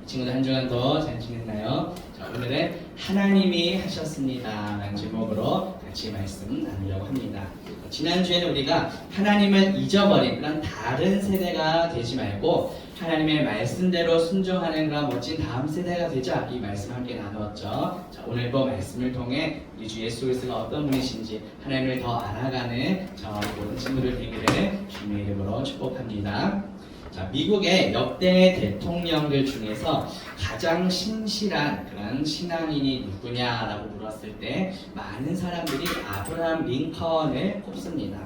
친구들 한 주간도 잘 지냈나요? 자, 오늘은 하나님이 하셨습니다 라는 제목으로 같이 말씀 나누려고 합니다. 지난주에는 우리가 하나님을 잊어버린 그런 다른 세대가 되지 말고 하나님의 말씀대로 순종하는 그런 멋진 다음 세대가 되자, 이 말씀 함께 나누었죠. 자, 오늘도 말씀을 통해 우리 주 예수 그리스도가 어떤 분이신지 하나님을 더 알아가는 저와 모든 친구들 되기를 주님의 이름으로 축복합니다. 자, 미국의 역대 대통령들 중에서 가장 신실한 그런 신앙인이 누구냐라고 물었을 때 많은 사람들이 아브라함 링컨을 꼽습니다.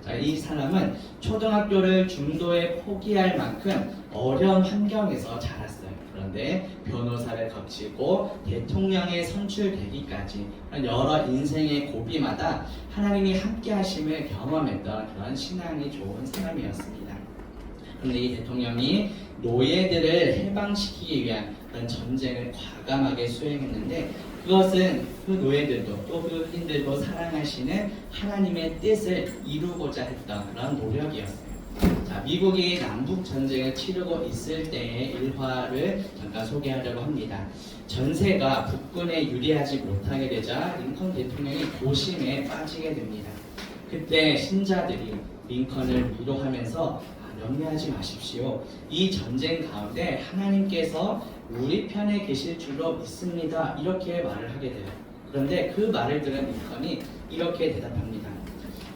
자, 이 사람은 초등학교를 중도에 포기할 만큼 어려운 환경에서 자랐어요. 그런데 변호사를 거치고 대통령에 선출되기까지 여러 인생의 고비마다 하나님이 함께 하심을 경험했던 그런 신앙이 좋은 사람이었습니다. 그런데 이 대통령이 노예들을 해방시키기 위한 그런 전쟁을 과감하게 수행했는데, 그것은 그 노예들도 또 그 흑인들도 사랑하시는 하나님의 뜻을 이루고자 했던 그런 노력이었어요. 자, 미국이 남북 전쟁을 치르고 있을 때의 일화를 잠깐 소개하려고 합니다. 전세가 북군에 유리하지 못하게 되자 링컨 대통령이 고심에 빠지게 됩니다. 그때 신자들이 링컨을 위로하면서 염려하지 마십시오. 이 전쟁 가운데 하나님께서 우리 편에 계실 줄로 믿습니다. 이렇게 말을 하게 돼요. 그런데 그 말을 들은 링컨이 이렇게 대답합니다.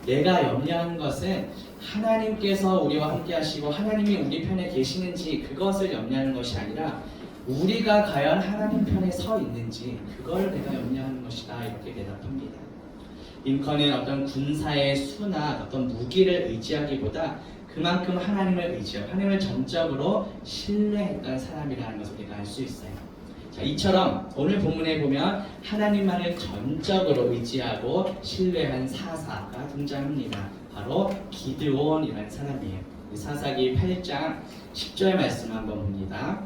내가 염려하는 것은 하나님께서 우리와 함께 하시고 하나님이 우리 편에 계시는지 그것을 염려하는 것이 아니라 우리가 과연 하나님 편에 서 있는지 그걸 내가 염려하는 것이다. 이렇게 대답합니다. 링컨은 어떤 군사의 수나 어떤 무기를 의지하기보다 그만큼 하나님을 의지하고 하나님을 전적으로 신뢰했던 사람이라는 것을 우리가 알 수 있어요. 자, 이처럼 오늘 본문에 보면 하나님만을 전적으로 의지하고 신뢰한 사사가 등장합니다. 바로 기드온이라는 사람이에요. 사사기 8장 10절 말씀 한번 봅니다.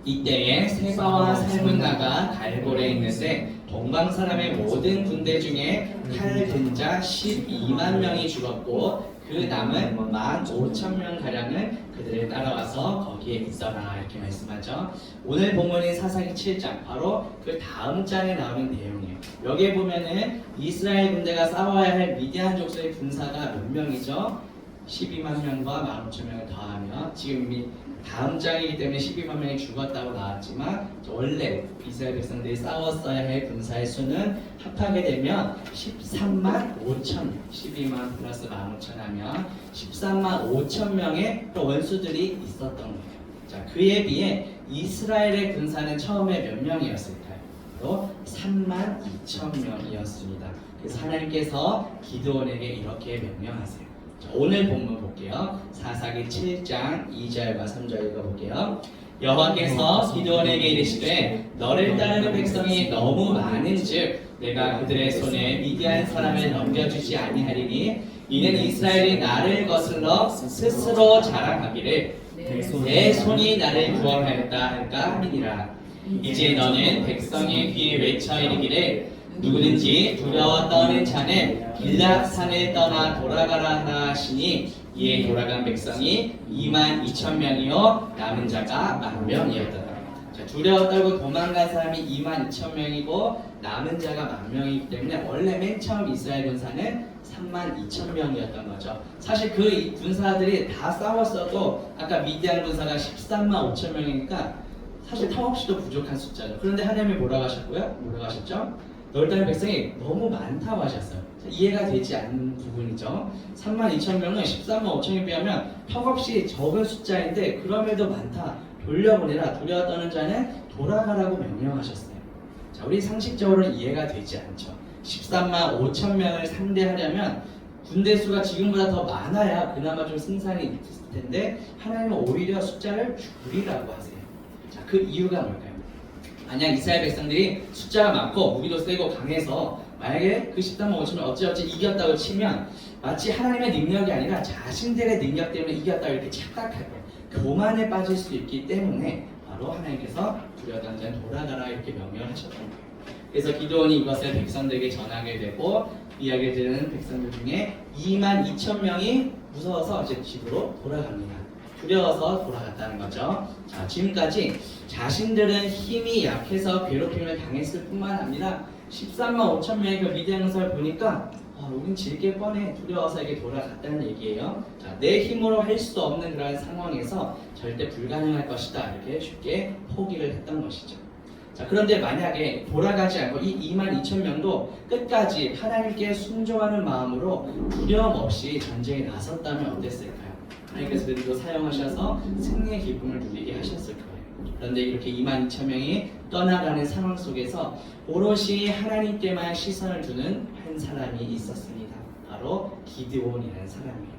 이때에 세바와 살문나가 갈골에 있는데 동방 사람의 모든 군대 중에 칼 든 자 12만 명이 죽었고 그 남은 15,000명 가량은 그들을 따라와서 거기에 있어라, 이렇게 말씀하죠. 오늘 본문인 사사기 7장, 바로 그 다음 장에 나오는 내용이에요. 여기에 보면은 이스라엘 군대가 싸워야 할 미디안 족속의 군사가 몇 명이죠? 12만 명과 15,000명을 더하면, 지금 이미 다음 장이기 때문에 12만 명이 죽었다고 나왔지만 원래 이스라엘 백성들이 싸웠어야 할 군사의 수는 합하게 되면 13만 5천, 12만 플러스 15,000 하면 13만 5천 명의 원수들이 있었던 거예요. 자, 그에 비해 이스라엘의 군사는 처음에 몇 명이었을까요? 또 3만 2천 명이었습니다. 그래서 하나님께서 기드온에게 이렇게 명령하세요. 자, 오늘 본문 볼게요. 사사기 7장 2절과 3절 읽어볼게요. 여호와께서 기드온에게 이르시되 너를 따르는 백성이 너무 많은즉 내가 그들의 손에 미디안 사람을 넘겨주지 아니하리니 이는 이스라엘이 나를 거슬러 스스로 자랑하기를 내 손이 나를 구원하였다 할까 함이니라. 이제 너는 백성의 귀에 외쳐 이르기를 누구든지 두려워 떠는 자는 길앗산을 떠나 돌아가라 하시니 이에 돌아간 백성이 22,000명이요 남은 자가 10,000명이었더라. 자, 두려워 떨고 도망간 사람이 22,000명이고 남은 자가 10,000명이기 때문에 원래 맨 처음 이스라엘 군사는 32,000명이었던 거죠. 사실 그 군사들이 다 싸웠어도 아까 미디안 군사가 13만 5천 명이니까 사실 턱없이도 부족한 숫자죠. 그런데 하나님이 뭐라고 하셨고요? 뭐라고 하셨죠? 너를 따르는 백성이 너무 많다고 하셨어요. 이해가 되지 않는 부분이죠. 32,000명은 13만 5천에 비하면 턱없이 적은 숫자인데 그럼에도 많다. 돌려보내라. 두려워 떠는 자는 돌아가라고 명령하셨어요. 자, 우리 상식적으로는 이해가 되지 않죠. 13만 5천 명을 상대하려면 군대 수가 지금보다 더 많아야 그나마 좀 승산이 있을 텐데 하나님은 오히려 숫자를 줄이라고 하세요. 자, 그 이유가 뭘까요? 만약 이스라엘 백성들이 숫자가 많고 무기도 세고 강해서 만약에 그 13만 5천명 어찌어찌 이겼다고 치면 마치 하나님의 능력이 아니라 자신들의 능력 때문에 이겼다고 이렇게 착각할 거예요. 교만에 빠질 수 있기 때문에 바로 하나님께서 두려워 떠는 자는 돌아가라 이렇게 명령하셨던 거예요. 그래서 기드온이 이것을 백성들에게 전하게 되고 이야기를 들은 백성들 중에 22,000명이 무서워서 이제 집으로 돌아갑니다. 두려워서 돌아갔다는 거죠. 자, 지금까지 자신들은 힘이 약해서 괴롭힘을 당했을 뿐만 아니라 13만 5천 명의 그 미디안 군사를 보니까 우린 질 게 뻔해 두려워서 이게 돌아갔다는 얘기예요. 자, 내 힘으로 할 수 없는 그런 상황에서 절대 불가능할 것이다 이렇게 쉽게 포기를 했던 것이죠. 자, 그런데 만약에 돌아가지 않고 이 2만 2천 명도 끝까지 하나님께 순종하는 마음으로 두려움 없이 전쟁에 나섰다면 어땠을까요? 하나님께서 그들도 사용하셔서 승리의 기쁨을 누리게 하셨을 거예요. 그런데 이렇게 2만 2천 명이 떠나가는 상황 속에서 오롯이 하나님께만 시선을 두는 한 사람이 있었습니다. 바로 기드온이라는 사람이에요.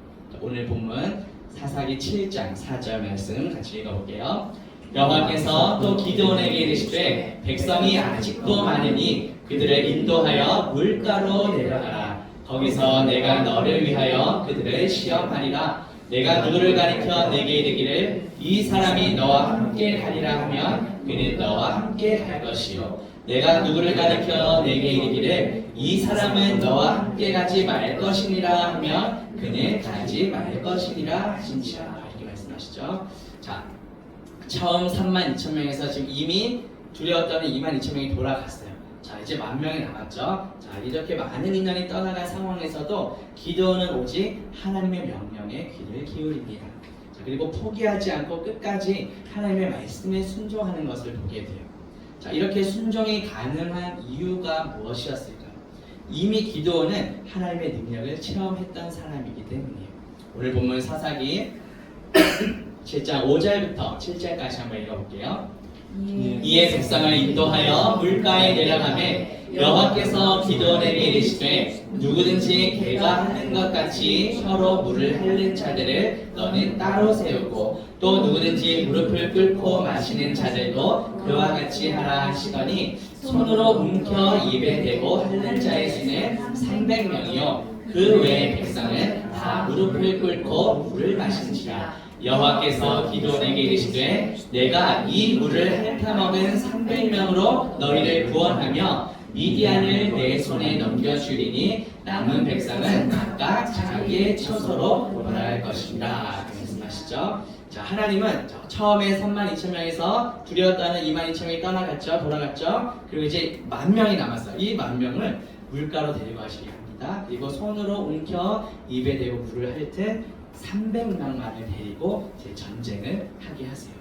오늘 본문 사사기 7장 4절 말씀 같이 읽어볼게요. 여호와께서 또 기드온에게 이르시되 백성이 아직도 많으니 그들을 인도하여 물가로 내려가라. 거기서 내가 너를 위하여 그들을 시험하리라. 내가 누구를 가리켜 내게 이르기를 이 사람이 너와 함께 가리라 하면 그는 너와 함께 갈 것이요 내가 누구를 가리켜 내게 이르기를 이 사람은 너와 함께 가지 말 것이니라 하면 그는 가지 말 것이니라 하신지라. 이렇게 말씀하시죠. 자, 처음 3만 2천 명에서 지금 이미 두려웠던 2만 2천 명이 돌아갔어요. 자, 이제 10,000명이 남았죠. 자, 이렇게 많은 인원이 떠나간 상황에서도 기드온은 오직 하나님의 명령에 귀를 기울입니다. 자, 그리고 포기하지 않고 끝까지 하나님의 말씀에 순종하는 것을 보게 돼요. 자, 이렇게 순종이 가능한 이유가 무엇이었을까요? 이미 기드온은 하나님의 능력을 체험했던 사람이기 때문이에요. 오늘 본문 사사기 7장 5절부터 7절까지 한번 읽어볼게요. 이에 백성을 인도하여 물가에 내려가매 여호와께서 기드온에게 이르시되 누구든지 개가 하는 것 같이 혀로 물을 핥는 자들을 너는 따로 세우고 또 누구든지 무릎을 꿇고 마시는 자들도 그와 같이 하라 하시더니 손으로 움켜 입에 대고 핥는 자의 수는 300명이요 그 외의 백성은 다 무릎을 꿇고 물을 마신지라. 여호와께서 기드온에게 이르시되 내가 이 물을 핥아먹은 300명으로 너희를 구원하며 미디안을 내 손에 넘겨주리니 남은 백성은 각각 자기의 처소로 돌아갈 것이라. 말씀하시죠. 자, 하나님은 처음에 3만 2천 명에서 두려웠다는 2만 2천 명이 떠나갔죠. 돌아갔죠. 그리고 이제 10,000명이 남았어요. 이 10,000명을 물가로 데리고 가시게 합니다. 그리고 손으로 움켜 입에 대고 물을 핥은 300명만을 데리고 이제 전쟁을 하게 하세요.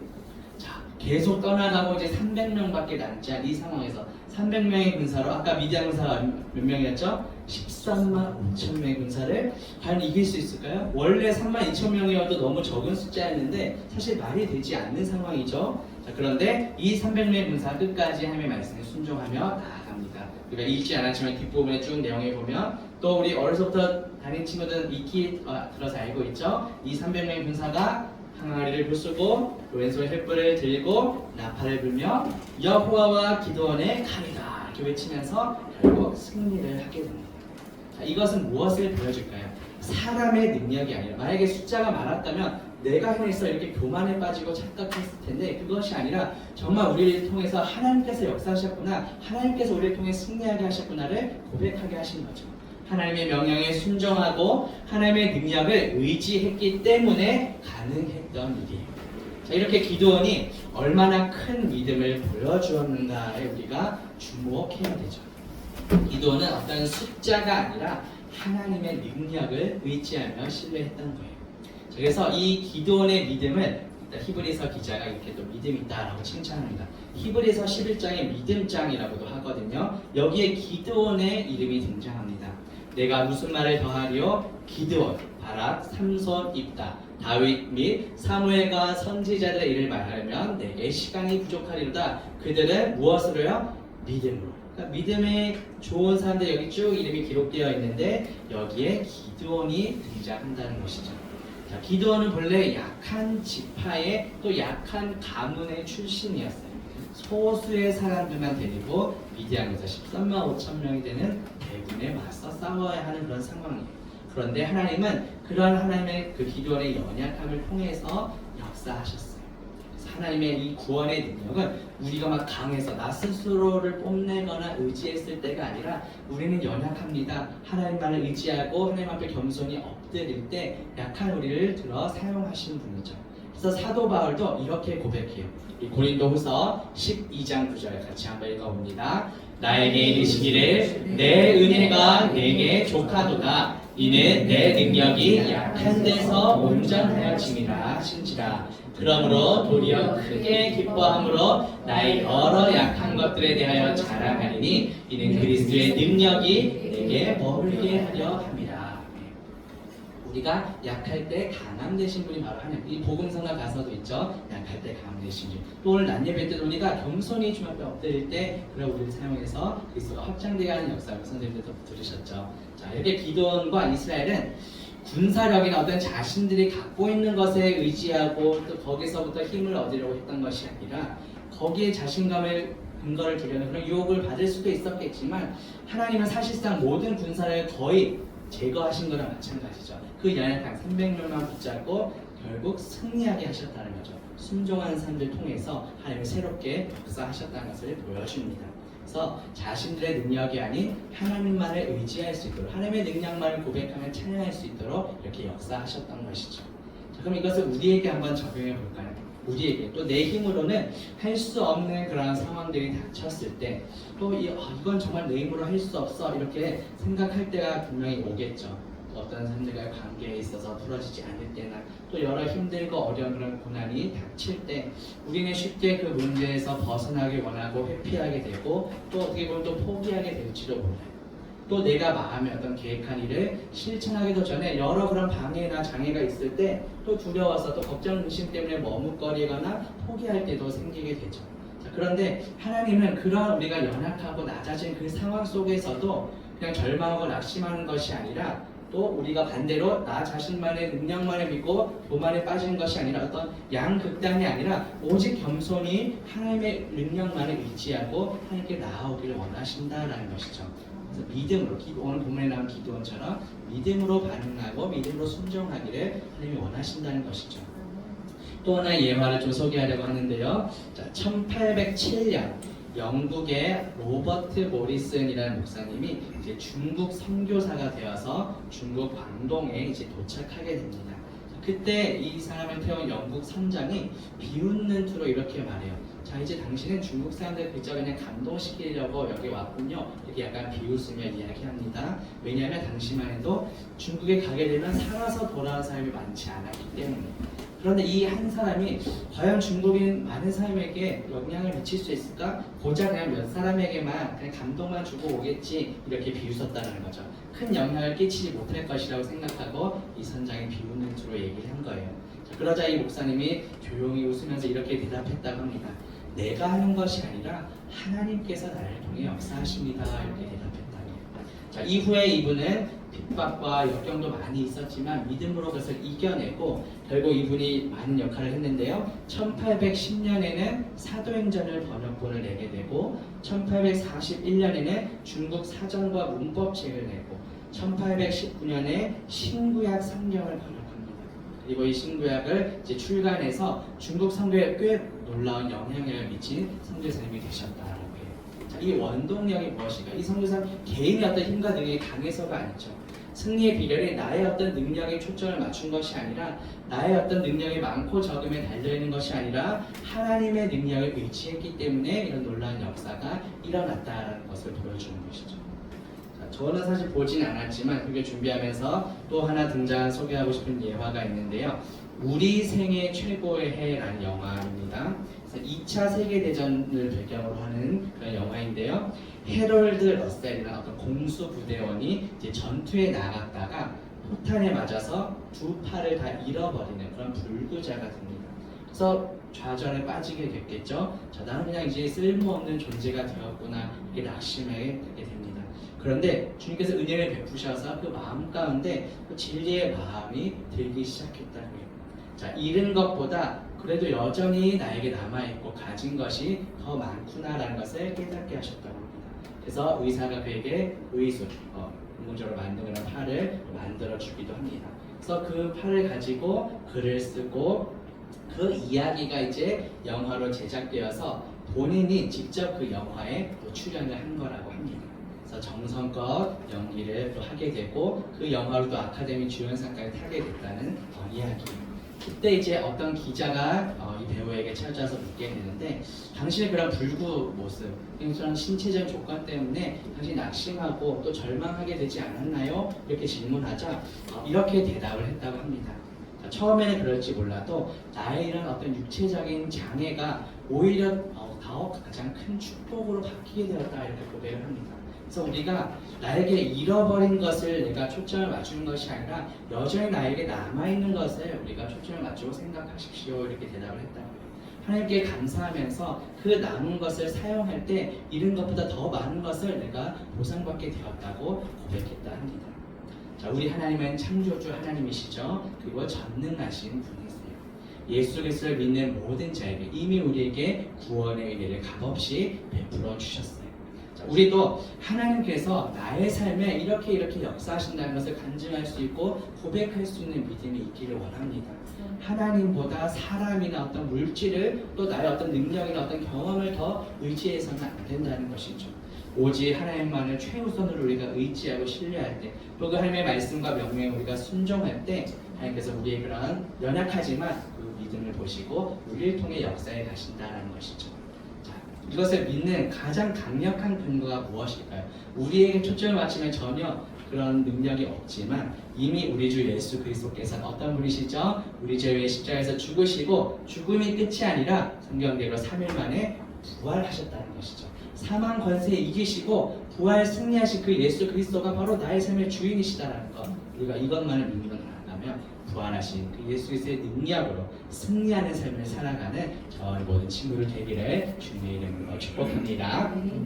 자, 계속 떠나가고 이제 300명밖에 남지 않은 이 상황에서 300명의 군사로 아까 미디안 군사가 몇 명이었죠? 13만 5천 명의 군사를 과연 이길 수 있을까요? 원래 3만 2천 명이어도 너무 적은 숫자였는데 사실 말이 되지 않는 상황이죠. 자, 그런데 이 300명의 군사 끝까지 하나님의 말씀에 순종하며 나아갑니다. 우리가 읽지 않았지만 뒷부분에 쭉 내용을 보면 또 우리 어려서부터 다닌 친구들은 익히 들어서 알고 있죠. 이 300명의 군사가 항아리를 부수고 왼손에 횃불을 들고 나팔을 불며 여호와와 기드온의 칼이다 이렇게 외치면서 결국 승리를 하게 됩니다. 자, 이것은 무엇을 보여줄까요? 사람의 능력이 아니라 만약에 숫자가 많았다면 내가 해냈어 이렇게 교만에 빠지고 착각했을 텐데 그것이 아니라 정말 우리를 통해서 하나님께서 역사하셨구나 하나님께서 우리를 통해 승리하게 하셨구나를 고백하게 하신 거죠. 하나님의 명령에 순종하고 하나님의 능력을 의지했기 때문에 가능했던 일이에요. 자, 이렇게 기드온이 얼마나 큰 믿음을 보여주었는가에 우리가 주목해야 되죠. 기드온은 어떤 숫자가 아니라 하나님의 능력을 의지하며 신뢰했던 거예요. 그래서 이 기드온의 믿음을 히브리서 기자가 이렇게 또 믿음이 있다라고 칭찬합니다. 히브리서 11장에 믿음장이라고도 하거든요. 여기에 기드온의 이름이 등장합니다. 내가 무슨 말을 더하리요? 기드온, 바락, 삼손, 입다, 다윗 및 사무엘과 선지자들의 일을 말하려면 내게 시간이 부족하리로다. 그들은 무엇으로요? 믿음으로. 그러니까 믿음에 좋은 사람들 여기 쭉 이름이 기록되어 있는데 여기에 기드온이 등장한다는 것이죠. 자, 기드온은 본래 약한 지파의 또 약한 가문의 출신이었어요. 소수의 사람들만 데리고 미디안에서 13만 5천 명이 되는 대군에 맞서 싸워야 하는 그런 상황이에요. 그런데 하나님은 그런 하나님의 그 기드온의 연약함을 통해서 역사하셨어요. 그래서 하나님의 이 구원의 능력은 우리가 막 강해서 나 스스로를 뽐내거나 의지했을 때가 아니라 우리는 연약합니다. 하나님만을 의지하고 하나님 앞에 겸손히 엎드릴 때 약한 우리를 들어 사용하시는 분이죠. 그래서 사도 바울도 이렇게 고백해요. 이 고린도후서 12장 9절 같이 한번 읽어봅니다. 나에게 이르시기를 내 은혜가 내게 족하도다. 이는 내 능력이 약한 데서 온전하여짐이라 하신지라. 그러므로 도리어 크게 기뻐함으로 나의 여러 약한 것들에 대하여 자랑하리니 이는 그리스도의 능력이 내게 머물게 하려 함이라. 우리가 약할 때 강함 되신 분이 바로 하나님. 이 복음성가 가서도 있죠. 약할 때 강함 되신 분. 또 오늘 낮 예배 때도 우리가 겸손히 주님 앞에 엎드릴 때 그런 우리를 사용해서 그리스도가 확장되게 하는 역사를 선생님들도 들으셨죠. 자, 이렇게 기도원과 이스라엘은 군사력이나 어떤 자신들이 갖고 있는 것에 의지하고 또 거기서부터 힘을 얻으려고 했던 것이 아니라 거기에 자신감을 근거를 두려는 그런 유혹을 받을 수도 있었겠지만 하나님은 사실상 모든 군사를 거의 제거하신 거랑 마찬가지죠. 그 연약한 300명만 붙잡고 결국 승리하게 하셨다는 거죠. 순종하는 사람들 통해서 하나님을 새롭게 역사하셨다는 것을 보여줍니다. 그래서 자신들의 능력이 아닌 하나님만을 의지할 수 있도록 하나님의 능력만을 고백하며 찬양할 수 있도록 이렇게 역사하셨던 것이죠. 자, 그럼 이것을 우리에게 한번 적용해 볼까요? 우리에게 또 내 힘으로는 할 수 없는 그런 상황들이 닥쳤을 때 또 이건 정말 내 힘으로 할 수 없어 이렇게 생각할 때가 분명히 오겠죠. 어떤 사람들과의 관계에 있어서 풀어지지 않을 때나 또 여러 힘들고 어려운 그런 고난이 닥칠 때 우리는 쉽게 그 문제에서 벗어나기 원하고 회피하게 되고 또 어떻게 보면 또 포기하게 될지도 몰라요. 또 내가 마음에 어떤 계획한 일을 실천하기도 전에 여러 그런 방해나 장애가 있을 때 또 두려워서 또 걱정, 의심 때문에 머뭇거리거나 포기할 때도 생기게 되죠. 자, 그런데 하나님은 그런 우리가 연약하고 낮아진 그 상황 속에서도 그냥 절망하고 낙심하는 것이 아니라 또 우리가 반대로 나 자신만의 능력만을 믿고 교만에 빠지는 것이 아니라 어떤 양극단이 아니라 오직 겸손히 하나님의 능력만을 의지하고 하나님께 나아오기를 원하신다라는 것이죠. 그래서 믿음으로 오늘 본문에 나온 기도원처럼 믿음으로 반응하고 믿음으로 순종하기를 하나님이 원하신다는 것이죠. 또 하나의 예화를 좀 소개하려고 하는데요. 자, 1807년 영국의 로버트 모리슨이라는 목사님이 이제 중국 선교사가 되어서 중국 광동에 이제 도착하게 됩니다. 그때 이 사람을 태운 영국 선장이 비웃는 투로 이렇게 말해요. 자, 이제 당신은 중국 사람들 그저 그냥 감동시키려고 여기 왔군요. 이렇게 약간 비웃으며 이야기합니다. 왜냐하면 당신만 해도 중국에 가게 되면 살아서 돌아온 사람이 많지 않았기 때문에. 그런데 이 한 사람이 과연 중국인 많은 사람에게 영향을 미칠 수 있을까? 고작 그냥 몇 사람에게만 그냥 감동만 주고 오겠지 이렇게 비웃었다는 거죠. 큰 영향을 끼치지 못할 것이라고 생각하고 이 선장이 비웃는 투로 얘기를 한 거예요. 자, 그러자 이 목사님이 조용히 웃으면서 이렇게 대답했다고 합니다. 내가 하는 것이 아니라 하나님께서 나를 통해 역사하십니다. 이렇게 대답했다고. 자, 이후에 이분은 핍박과 역경도 많이 있었지만 믿음으로 그것을 이겨내고 결국 이분이 많은 역할을 했는데요. 1810년에는 사도행전을 번역본을 내게 되고 1841년에는 중국 사전과 문법책을 내고 1819년에 신구약 성경을 번역합니다. 그리고 이 신구약을 이제 출간해서 중국 선교에 꽤 놀라운 영향력을 미친 선교사님이 되셨다라고 해요. 자, 이 원동력이 무엇인가? 이 선교사 개인의 어떤 힘과 능력이 강해서가 아니죠. 승리의 비결이 나의 어떤 능력에 초점을 맞춘 것이 아니라 나의 어떤 능력이 많고 적음에 달려있는 것이 아니라 하나님의 능력을 의지했기 때문에 이런 놀라운 역사가 일어났다는 것을 보여주는 것이죠. 자, 저는 사실 보진 않았지만 그게 준비하면서 또 하나 등장 소개하고 싶은 예화가 있는데요. 우리 생애 최고의 해라는 영화입니다. 2차 세계대전을 배경으로 하는 그런 영화인데요. 해롤드 러셀이라는 어떤 공수부대원이 이제 전투에 나갔다가 포탄에 맞아서 두 팔을 다 잃어버리는 그런 불구자가 됩니다. 그래서 좌절에 빠지게 됐겠죠. 자, 나는 그냥 이제 쓸모없는 존재가 되었구나 이렇게 낙심하게 되게 됩니다. 그런데 주님께서 은혜를 베푸셔서 그 마음 가운데 그 진리의 마음이 들기 시작했다는 거예요. 자, 잃은 것보다 그래도 여전히 나에게 남아있고 가진 것이 더 많구나라는 것을 깨닫게 하셨다고 합니다. 그래서 의사가 그에게 의술, 인공적으로 만든 그런 팔을 만들어 주기도 합니다. 그래서 그 팔을 가지고 글을 쓰고 그 이야기가 이제 영화로 제작되어서 본인이 직접 그 영화에 또 출연을 한 거라고 합니다. 그래서 정성껏 연기를 또 하게 되고 그 영화로도 아카데미 주연상까지 타게 됐다는 이야기입니다. 그때 이제 어떤 기자가 이 배우에게 찾아와서 묻게 되는데 당신의 그런 불구 모습, 그런 신체적 조건 때문에 당신이 낙심하고 또 절망하게 되지 않았나요? 이렇게 질문하자 이렇게 대답을 했다고 합니다. 자, 처음에는 그럴지 몰라도 나의 이런 어떤 육체적인 장애가 오히려 더 가장 큰 축복으로 바뀌게 되었다 이렇게 고백을 합니다. 그래서 우리가 나에게 잃어버린 것을 내가 초점을 맞추는 것이 아니라 여전히 나에게 남아있는 것을 우리가 초점을 맞추고 생각하십시오 이렇게 대답을 했다고요. 하나님께 감사하면서 그 남은 것을 사용할 때 잃은 것보다 더 많은 것을 내가 보상받게 되었다고 고백했다 합니다. 자, 우리 하나님은 창조주 하나님이시죠. 그리고 전능하신 분이세요. 예수 그리스도를 믿는 모든 자에게 이미 우리에게 구원의 은혜를 값없이 베풀어 주셨어요. 우리도 하나님께서 나의 삶에 이렇게 역사하신다는 것을 간증할 수 있고 고백할 수 있는 믿음이 있기를 원합니다. 하나님보다 사람이나 어떤 물질을 또 나의 어떤 능력이나 어떤 경험을 더 의지해서는 안 된다는 것이죠. 오직 하나님만을 최우선으로 우리가 의지하고 신뢰할 때, 또 그 하나님의 말씀과 명령에 우리가 순종할 때 하나님께서 우리의 그런 연약하지만 그 믿음을 보시고 우리를 통해 역사에 가신다는 것이죠. 이것을 믿는 가장 강력한 근거가 무엇일까요? 우리에게 초점을 맞추면 전혀 그런 능력이 없지만 이미 우리 주 예수 그리스도께서는 어떤 분이시죠? 우리 죄의 십자가에서 죽으시고 죽음이 끝이 아니라 성경대로 3일 만에 부활하셨다는 것이죠. 사망 권세에 이기시고 부활 승리하신 그 예수 그리스도가 바로 나의 삶의 주인이시다라는 것, 우리가 이것만을 믿는 나가면 부활하신 그 예수 그리스도의 능력으로 승리하는 삶을 살아가는 저희 모든 친구들 되기를 주님의 이름으로 축복합니다.